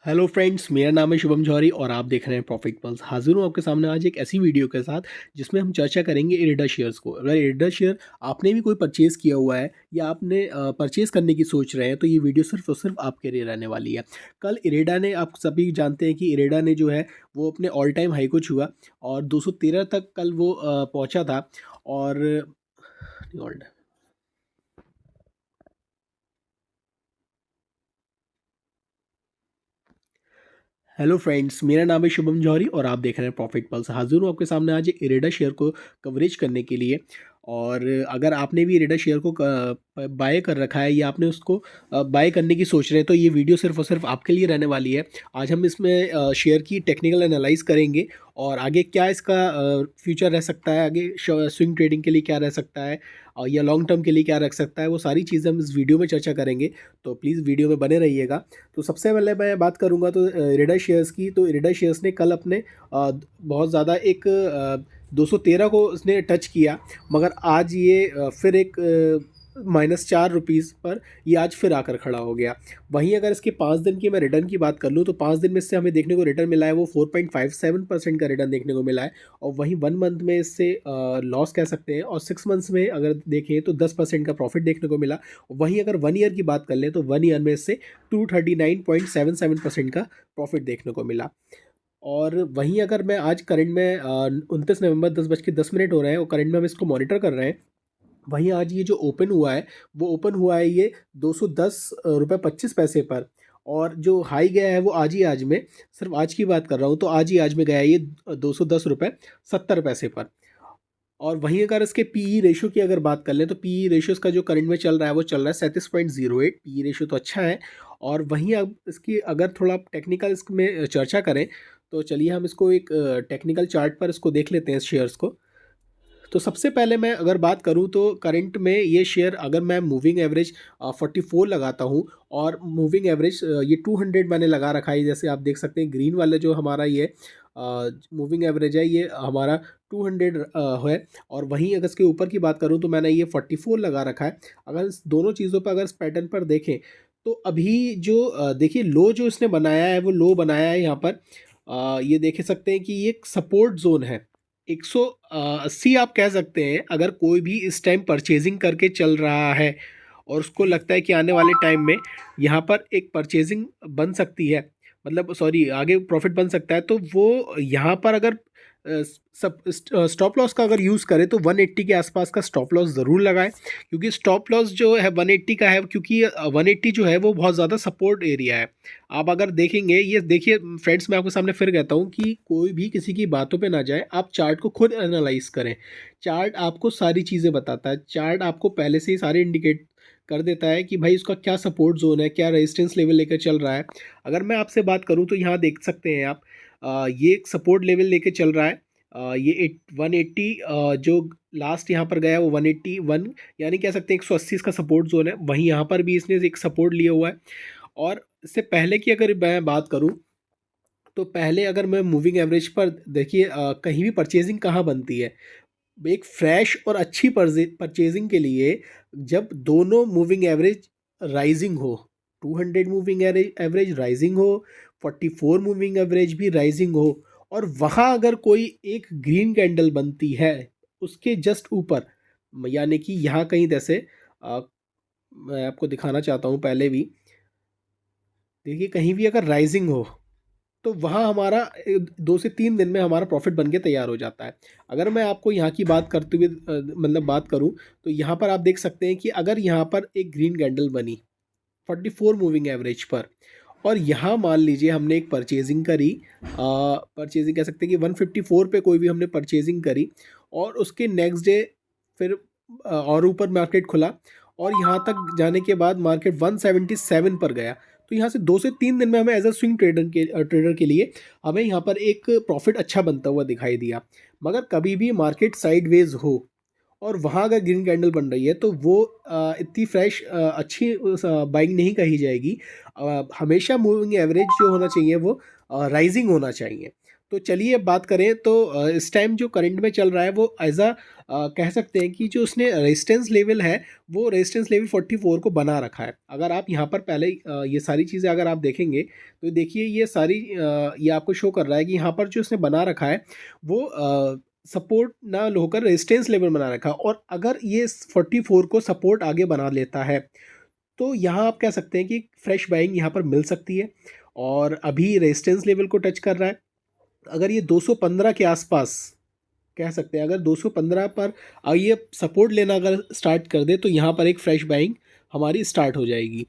Hello friends, मेरा नाम है शुभम जौहरी और आप देख रहे हैं प्रॉफिट पल्स। हाजिर हूँ आपके सामने आज एक ऐसी वीडियो के साथ जिसमें हम चर्चा करेंगे इरेडा शेयर्स को। अगर इरेडा शेयर आपने भी कोई परचेज़ किया हुआ है या आपने परचेज़ करने की सोच रहे हैं तो ये वीडियो सिर्फ और सिर्फ आपके लिए रहने वाली है। कल इरेडा ने, आप सभी जानते हैं कि इरेडा ने जो है वो अपने ऑल टाइम हाई को छुआ और 213 तक कल वो पहुँचा था। और हेलो फ्रेंड्स, मेरा नाम है शुभम जौहरी और आप देख रहे हैं प्रॉफिट पल्स। हाजिर हूँ आपके सामने आज इरेडा शेयर को कवरेज करने के लिए। और अगर आपने भी इरेडा शेयर को बाय कर रखा है या आपने उसको बाय करने की सोच रहे हैं तो ये वीडियो सिर्फ और सिर्फ आपके लिए रहने वाली है। आज हम इसमें शेयर की टेक्निकल एनालाइज करेंगे और आगे क्या इसका फ्यूचर रह सकता है, आगे स्विंग ट्रेडिंग के लिए क्या रह सकता है और या लॉन्ग टर्म के लिए क्या रख सकता है, वो सारी चीज़ें हम इस वीडियो में चर्चा करेंगे। तो प्लीज़ वीडियो में बने रहिएगा। तो सबसे पहले मैं बात करूंगा तो इरेडा शेयर्स की। तो इरेडा शेयर्स ने कल अपने बहुत ज़्यादा एक 213 को उसने टच किया, मगर आज ये फिर एक -4 रुपीज़ पर ये आज फिर आकर खड़ा हो गया। वहीं अगर इसके 5 दिन की मैं रिटर्न की बात कर लूँ तो 5 दिन में इससे हमें देखने को रिटर्न मिला है वो 4.57% का रिटर्न देखने को मिला है। और वहीं 1 मंथ में इससे लॉस कह सकते हैं और 6 मंथ्स में अगर देखें तो 10% का प्रॉफिट देखने को मिला। वहीं अगर 1 ईयर की बात कर लें तो 1 ईयर में इससे 239.77% का प्रॉफिट देखने को मिला। और वहीं अगर मैं आज करंट में 29 नवंबर 10:10 हो रहे हैं और करंट में हम इसको मॉनिटर कर रहे हैं। वहीं आज ये जो ओपन हुआ है वो ओपन हुआ है ये 210 रुपये 25 पैसे पर। और जो हाई गया है वो आज में, सिर्फ आज की बात कर रहा हूँ तो आज में गया है ये 210 रुपये 70 पैसे पर। और वहीं अगर इसके पीई रेशो की अगर बात कर लें तो पीई रेशो इसका जो करंट में चल रहा है वो चल रहा है 37.08। पीई रेशो तो अच्छा है। और वहीं अब इसकी अगर थोड़ा टेक्निकल इसमें चर्चा करें तो चलिए हम इसको एक टेक्निकल चार्ट पर इसको देख लेते हैं, शेयर्स को। तो सबसे पहले मैं अगर बात करूं तो करंट में ये शेयर, अगर मैं मूविंग एवरेज 44 लगाता हूं और मूविंग एवरेज ये 200 मैंने लगा रखा है। जैसे आप देख सकते हैं ग्रीन वाला जो हमारा ये मूविंग एवरेज है ये हमारा 200 है। और वहीं अगर इसके ऊपर की बात करूं तो मैंने ये 44 लगा रखा है। अगर इस दोनों चीज़ों पर, अगर इस पैटर्न पर देखें तो अभी जो देखिए लो जो इसने बनाया है वो लो बनाया है यहाँ पर। ये देख सकते हैं कि ये एक सपोर्ट जोन है 180 आप कह सकते हैं। अगर कोई भी इस टाइम परचेजिंग करके चल रहा है और उसको लगता है कि आने वाले टाइम में यहाँ पर एक परचेजिंग बन सकती है, मतलब सॉरी आगे प्रॉफिट बन सकता है, तो वो यहाँ पर अगर सब स्टॉप लॉस का अगर यूज़ करें तो 180 के आसपास का स्टॉप लॉस ज़रूर लगाएं। क्योंकि स्टॉप लॉस जो है 180 का है, क्योंकि 180 जो है वो बहुत ज़्यादा सपोर्ट एरिया है। आप अगर देखेंगे, ये देखिए फ्रेंड्स, मैं आपके सामने फिर कहता हूँ कि कोई भी किसी की बातों पे ना जाए, आप चार्ट को खुद एनालाइज करें। चार्ट आपको सारी चीज़ें बताता है। चार्ट आपको पहले से ही सारे इंडिकेट कर देता है कि भाई उसका क्या सपोर्ट जोन है, क्या रेजिस्टेंस लेवल लेकर चल रहा है। अगर मैं आपसे बात करूं तो यहाँ देख सकते हैं आप, ये एक सपोर्ट लेवल लेके चल रहा है। ये 180 जो लास्ट यहाँ पर गया वो 181, यानी कह सकते हैं 180 इसका सपोर्ट जोन है। वहीं यहाँ पर भी इसने एक सपोर्ट लिया हुआ है। और इससे पहले की अगर मैं बात करूं तो पहले अगर मैं मूविंग एवरेज पर देखिए, कहीं भी परचेजिंग कहाँ बनती है, एक फ्रेश और अच्छी परचेजिंग के लिए जब दोनों मूविंग एवरेज राइजिंग हो, 200 मूविंग एवरेज राइजिंग हो, 44 मूविंग एवरेज भी राइजिंग हो, और वहाँ अगर कोई एक ग्रीन कैंडल बनती है उसके जस्ट ऊपर, यानी कि यहाँ कहीं जैसे अ, मैं आपको दिखाना चाहता हूँ पहले भी, देखिए कहीं भी अगर राइजिंग हो तो वहाँ हमारा 2 से 3 दिन में हमारा प्रॉफिट बन के तैयार हो जाता है। अगर मैं आपको यहाँ की बात करते हुए मतलब बात करूँ तो यहाँ पर आप देख सकते हैं कि अगर यहाँ पर एक ग्रीन कैंडल बनी 44 मूविंग एवरेज पर और यहाँ मान लीजिए हमने एक परचेजिंग करी, परचेजिंग कह सकते हैं कि 154 पे कोई भी हमने परचेजिंग करी और उसके नेक्स्ट डे फिर और ऊपर मार्केट खुला और यहाँ तक जाने के बाद मार्केट 177 पर गया, तो यहाँ से 2 से 3 दिन में हमें एज अ स्विंग ट्रेडर के लिए हमें यहाँ पर एक प्रॉफिट अच्छा बनता हुआ दिखाई दिया। मगर कभी भी मार्केट साइडवेज हो और वहाँ अगर ग्रीन कैंडल बन रही है तो वो इतनी फ्रेश अच्छी बाइंग नहीं कही जाएगी। हमेशा मूविंग एवरेज जो होना चाहिए वो राइजिंग होना चाहिए। तो चलिए अब बात करें तो इस टाइम जो करंट में चल रहा है वो एज अ कह सकते हैं कि जो उसने रेजिस्टेंस लेवल है वो रेजिस्टेंस लेवल 44 को बना रखा है। अगर आप यहाँ पर पहले ये सारी चीज़ें अगर आप देखेंगे तो देखिए ये सारी ये आपको शो कर रहा है कि यहाँ पर जो उसने बना रखा है वो सपोर्ट ना होकर रेजिस्टेंस लेवल बना रखा है, और अगर ये 44 को सपोर्ट आगे बना लेता है तो यहाँ आप कह सकते हैं कि फ्रेश बाइंग यहाँ पर मिल सकती है। और अभी रेजिस्टेंस लेवल को टच कर रहा है, अगर ये 215 के आसपास कह सकते हैं, अगर 215 पर ये सपोर्ट लेना अगर स्टार्ट कर दे तो यहाँ पर एक फ्रेश बाइंग हमारी स्टार्ट हो जाएगी।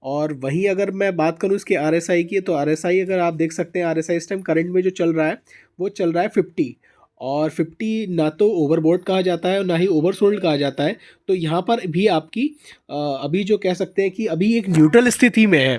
और वहीं अगर मैं बात करूँ इसके आरएसआई की, तो आरएसआई अगर आप देख सकते हैं, आरएसआई इस टाइम करंट में जो चल रहा है वो चल रहा है 50, और 50 ना तो ओवरबॉट कहा जाता है और ना ही ओवरसोल्ड कहा जाता है। तो यहाँ पर भी आपकी अभी जो कह सकते हैं कि अभी एक न्यूट्रल स्थिति में है।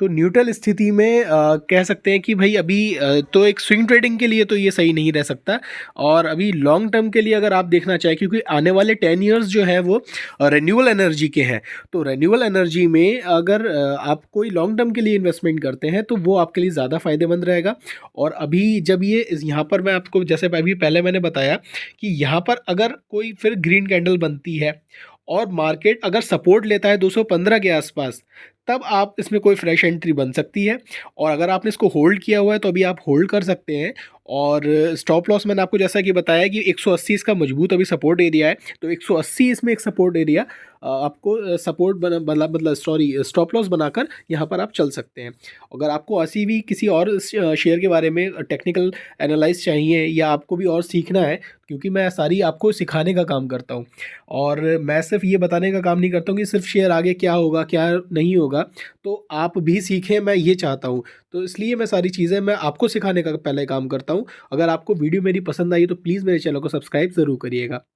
तो न्यूट्रल स्थिति में कह सकते हैं कि भाई अभी तो एक स्विंग ट्रेडिंग के लिए तो ये सही नहीं रह सकता, और अभी लॉन्ग टर्म के लिए अगर आप देखना चाहें, क्योंकि आने वाले 10 ईयर्स जो है वो रिन्यूएबल एनर्जी के हैं, तो रिन्यूएबल एनर्जी में अगर आप कोई लॉन्ग टर्म के लिए इन्वेस्टमेंट करते हैं तो वो आपके लिए ज़्यादा फायदेमंद रहेगा। और अभी जब ये यहाँ पर मैं आपको जैसे अभी पहले मैंने बताया कि यहाँ पर अगर कोई फिर ग्रीन कैंडल बनती है और मार्केट अगर सपोर्ट लेता है 215 के आसपास, तब आप इसमें कोई फ्रेश एंट्री बन सकती है। और अगर आपने इसको होल्ड किया हुआ है तो अभी आप होल्ड कर सकते हैं। और स्टॉप लॉस मैंने आपको जैसा कि बताया कि 180 इसका मजबूत अभी सपोर्ट एरिया है, तो 180 इसमें एक सपोर्ट एरिया आपको सपोर्ट मतलब सॉरी स्टॉप लॉस बनाकर यहाँ पर आप चल सकते हैं। अगर आपको ऐसी भी किसी और शेयर के बारे में टेक्निकल एनालाइज चाहिए या आपको भी और सीखना है, क्योंकि मैं सारी आपको सिखाने का काम करता हूँ और मैं सिर्फ ये बताने का काम नहीं करता हूँ कि सिर्फ शेयर आगे क्या होगा क्या नहीं होगा, तो आप भी सीखें, मैं ये चाहता हूँ। तो इसलिए मैं सारी चीज़ें मैं आपको सिखाने का पहले काम करता हूँ। अगर आपको वीडियो मेरी पसंद आई तो प्लीज़ मेरे चैनल को सब्सक्राइब ज़रूर करिएगा।